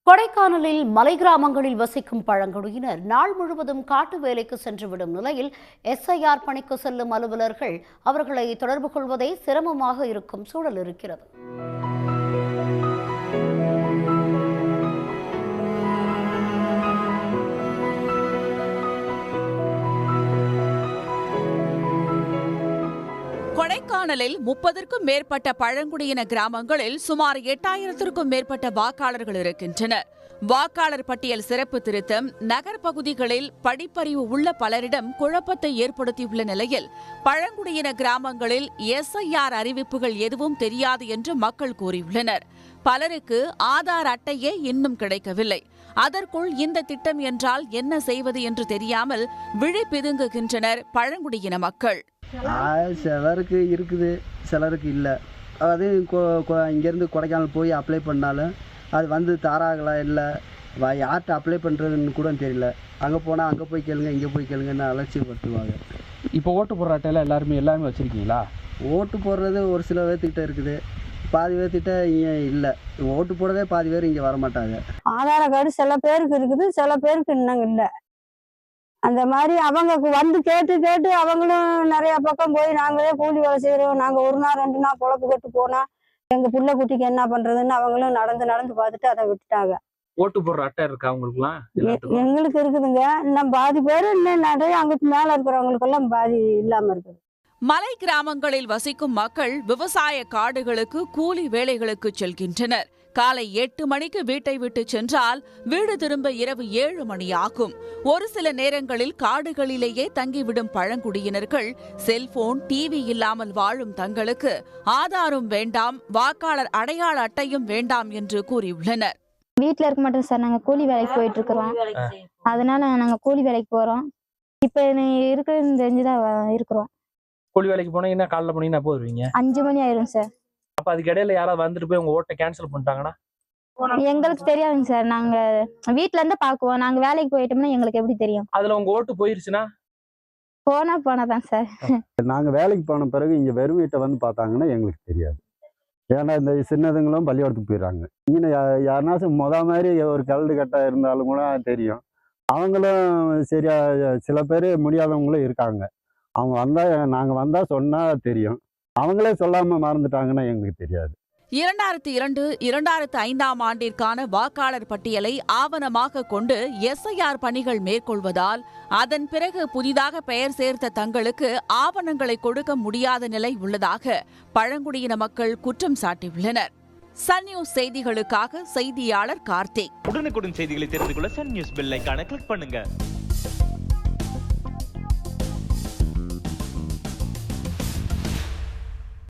கொடைக்கானலில் மலை கிராமங்களில் வசிக்கும் பழங்குடியினர் நாள் முழுவதும் காட்டு வேலைக்கு சென்றுவிடும் நிலையில் எஸ்ஐஆர் பணிக்கு செல்லும் அலுவலர்கள் அவர்களை தொடர்பு கொள்வதே சிரமமாக இருக்கும் சூழல் இருக்கிறது. கொடைக்கானலில் 30க்கும் மேற்பட்ட பழங்குடியின கிராமங்களில் சுமார் 8000க்கும் மேற்பட்ட வாக்காளர்கள் இருக்கின்றனர். வாக்காளர் பட்டியல் சிறப்பு திருத்தம் நகர்ப்பகுதிகளில் படிப்பறிவு உள்ள பலரிடம் குழப்பத்தை ஏற்படுத்தியுள்ள நிலையில் பழங்குடியின கிராமங்களில் எஸ்ஐஆர் அறிவிப்புகள் எதுவும் தெரியாது என்று மக்கள் கூறியுள்ளனர். பலருக்கு ஆதார் அட்டையே இன்னும் கிடைக்கவில்லை. அதற்குள் இந்த திட்டம் என்றால் என்ன செய்வது என்று தெரியாமல் விழி பிதுங்குகின்றனர் பழங்குடியின மக்கள். சிலருக்கு இருக்குது, சிலருக்கு இல்லை. அது இங்கேருந்து கொடைக்கானல் போய் அப்ளை பண்ணாலும் அது வந்து தாராங்களா இல்லை, யார்கிட்ட அப்ளை பண்ணுறதுன்னு கூட தெரியல. அங்கே போனால் அங்கே போய் கேளுங்க, இங்கே போய் கேளுங்கன்னு அலட்சியப்படுத்துவாங்க. இப்போ ஓட்டு போடுற அட்டையில் எல்லாமே வச்சுருக்கீங்களா? ஓட்டு போடுறது ஒரு சில பேர்த்துக்கிட்ட இருக்குது, பாதி பேர்த்திட்ட இங்கே இல்லை. ஓட்டு போடவே பாதி பேர் இங்கே வரமாட்டாங்க. ஆதார கார்டு சில பேருக்கு இருக்குது, சில பேருக்கு இன்னும் இல்லை. அந்த மாதிரி அவங்க வந்து கேட்டு அவங்களும் நிறைய பக்கம் போய் நாங்களே கூலி வேலை செய்கிறோம், நாங்கள் ஒரு நாள் 2 நாள் பொழப்பு கட்டு போனால் எங்கள் புள்ள குட்டிக்கு என்ன பண்ணுறதுன்னு அவங்களும் நடந்து பார்த்துட்டு அதை விட்டுட்டாங்க. ஓட்டு போடுற அட்டை இருக்கா அவங்களுக்குலாம்? எங்களுக்கு இருக்குதுங்க. இன்னும் பாதி பேர் இன்னும் நிறைய அங்கிட்டு மேலே இருக்கிறவங்களுக்கெல்லாம் பாதி இல்லாமல் இருக்குது. மலை கிராமங்களில் வசிக்கும் மக்கள் விவசாய காடுகளுக்கு கூலி வேலைகளுக்கு செல்கின்றனர். காலை 8 மணிக்கு வீட்டை விட்டு சென்றால் வீடு திரும்ப இரவு 7 மணி ஆகும். ஒரு சில நேரங்களில் காடுகளிலேயே தங்கிவிடும் பழங்குடியினர்கள் செல்போன், டிவி இல்லாமல் வாழும் தங்களுக்கு ஆதாரும் வேண்டாம், வாக்காளர் அடையாள அட்டையும் வேண்டாம் என்று கூறியுள்ளனர். வீட்டுல இருக்க மாட்டோம் சார், நாங்க கூலி வேலைக்கு போயிட்டு இருக்கிறோம். அதனால நாங்க கூலி வேலைக்கு போறோம். இப்ப இருக்குன்னு தெரிஞ்சுதான் இருக்கிறோம். கூலி வேலைக்கு போனீங்கன்னா காலைல போனீங்கன்னா எப்போ வருவீங்க? 5 மணி ஆயிரும் சார். அப்ப அதுக்கு இடையில யாராவது வந்துட்டு போய் உங்க ஓட்டை கேன்சல் பண்ணிட்டாங்கன்னா? எங்களுக்கு தெரியாதுங்க சார். நாங்க வீட்டுல இருந்து பாக்குவோம். நாங்க வேலைக்கு போயிட்டோம்னா எங்களுக்கு எப்படி தெரியும்? அதுல உங்க ஓட்டு போயிருச்சுன்னா? போனாதான் சார். நாங்க வேலைக்கு போன பிறகு இங்க வெறும் வீட்டை வந்து பார்த்தாங்கன்னா எங்களுக்கு தெரியாது. ஏன்னா இந்த சின்னதுங்களும் பள்ளிக்கூடத்துக்கு போயிடுறாங்க. இங்கே யாருனாச்சும் மாதிரி ஒரு கல்டு கட்டா இருந்தாலும் கூட தெரியும். அவங்களும் சரியா சில பேர் முடியாதவங்களும் இருக்காங்க. அவங்க வந்தா நாங்க வந்தா சொன்னா தெரியும். அவங்களே சொல்லாம மறந்துட்டாங்கன்னா எங்களுக்கு தெரியாது. 2002, 2005ஆம் ஆண்டிற்கான வாக்காளர் பட்டியலை ஆவணமாக கொண்டு எஸ்ஐஆர் பணிகள் மேற்கொள்வதால் அதன் பிறகு புதிதாக பெயர் சேர்த்த தங்களுக்கு ஆவணங்களை கொடுக்க முடியாத நிலை உள்ளதாக பழங்குடியின மக்கள் குற்றம் சாட்டியுள்ளனர். சன் நியூஸ் செய்திகளுக்காக செய்தியாளர் கார்த்திக். உடனுக்குடன் செய்திகளை தெரிந்து கொள்ள சன் நியூஸ் பெல் ஐகானை கிளிக் பண்ணுங்க.